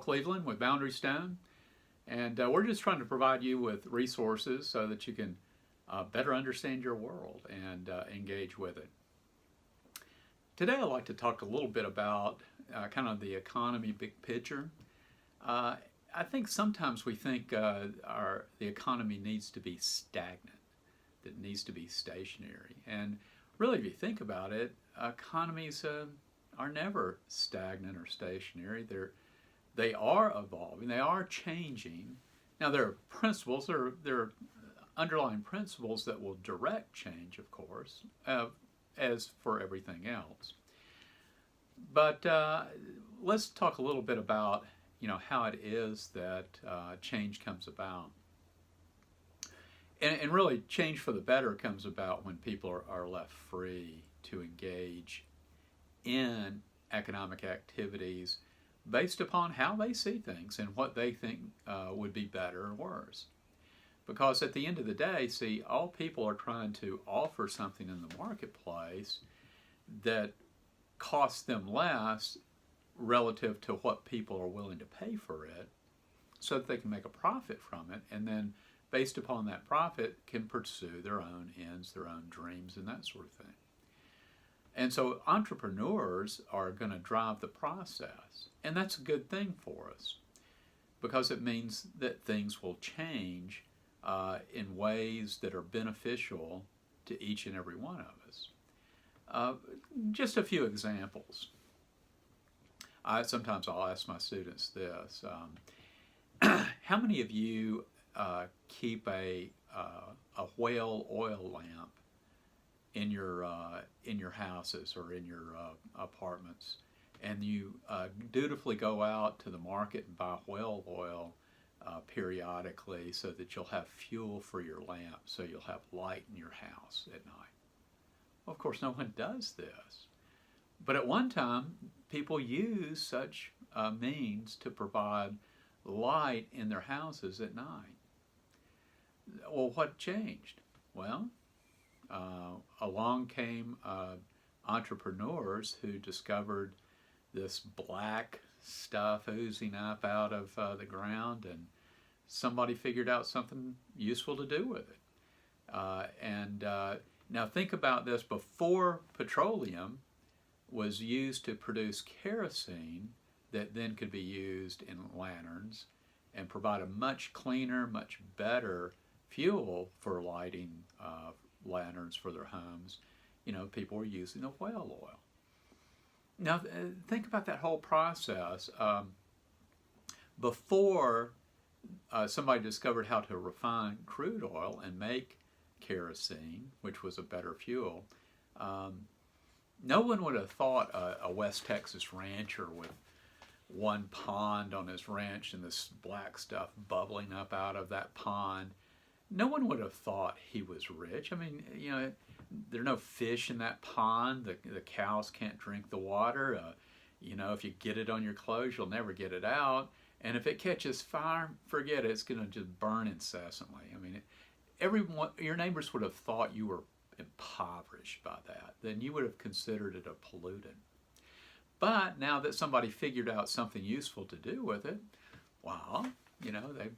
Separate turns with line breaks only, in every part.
Cleveland with Boundary Stone, and we're just trying to provide you with resources so that you can better understand your world and engage with it. Today I'd like to talk a little bit about kind of the economy big picture. I think sometimes we think the economy needs to be stagnant, that it needs to be stationary. And really, if you think about it, economies are never stagnant or stationary. They are evolving, they are changing. Now, there are principles, there are underlying principles that will direct change, of course, as for everything else. But let's talk a little bit about how it is that change comes about. And really, change for the better comes about when people are left free to engage in economic activities based upon how they see things and what they think would be better or worse. Because at the end of the day, see, all people are trying to offer something in the marketplace that costs them less relative to what people are willing to pay for it, so that they can make a profit from it, and then based upon that profit can pursue their own ends, their own dreams, and that sort of thing. And so entrepreneurs are going to drive the process, and that's a good thing for us because it means that things will change in ways that are beneficial to each and every one of us. Just a few examples. Sometimes I'll ask my students this: how many of you keep a whale oil lamp in your houses or in your apartments, and you dutifully go out to the market and buy whale oil periodically so that you'll have fuel for your lamp, so you'll have light in your house at night? Well, of course, no one does this. But at one time, people used such means to provide light in their houses at night. Well, what changed? Well, along came entrepreneurs who discovered this black stuff oozing up out of the ground, and somebody figured out something useful to do with it. Now think about this: before petroleum was used to produce kerosene that then could be used in lanterns and provide a much cleaner, much better fuel for lighting lanterns for their homes, people were using the whale oil. Now think about that whole process. Before somebody discovered how to refine crude oil and make kerosene, which was a better fuel, no one would have thought a West Texas rancher with one pond on his ranch and this black stuff bubbling up out of that pond, no one would have thought he was rich. I mean, there are no fish in that pond. The cows can't drink the water. If you get it on your clothes, you'll never get it out. And if it catches fire, forget it. It's going to just burn incessantly. I mean, your neighbors would have thought you were impoverished by that. Then you would have considered it a pollutant. But now that somebody figured out something useful to do with it, well, they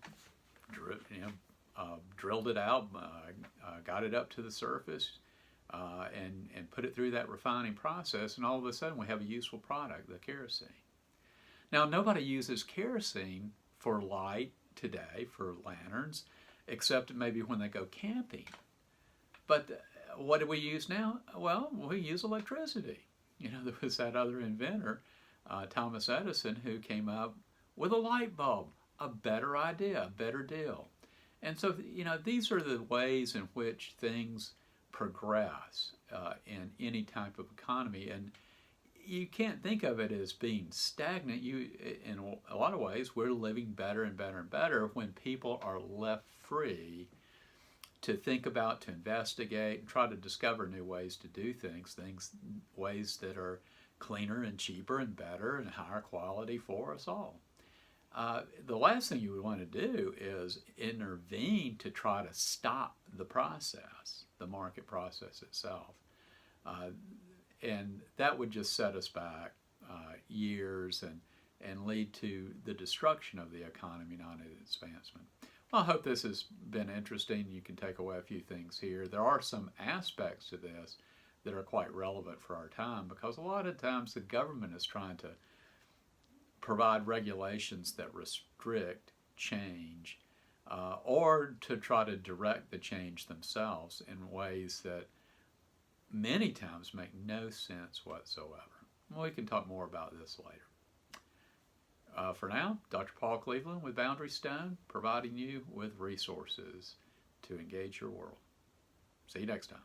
drilled it out, got it up to the surface, and put it through that refining process, and all of a sudden we have a useful product, the kerosene. Now, nobody uses kerosene for light today, for lanterns, except maybe when they go camping. But what do we use now? Well, we use electricity. There was that other inventor, Thomas Edison, who came up with a light bulb, a better idea, a better deal. And so, these are the ways in which things progress in any type of economy. And you can't think of it as being stagnant. In a lot of ways, we're living better and better and better when people are left free to think about, to investigate, and try to discover new ways to do things, ways that are cleaner and cheaper and better and higher quality for us all. The last thing you would want to do is intervene to try to stop the process, the market process itself. And that would just set us back years and lead to the destruction of the economy, not its advancement. Well, I hope this has been interesting. You can take away a few things here. There are some aspects to this that are quite relevant for our time, because a lot of times the government is trying to provide regulations that restrict change, or to try to direct the change themselves in ways that many times make no sense whatsoever. We can talk more about this later. For now, Dr. Paul Cleveland with Boundary Stone, providing you with resources to engage your world. See you next time.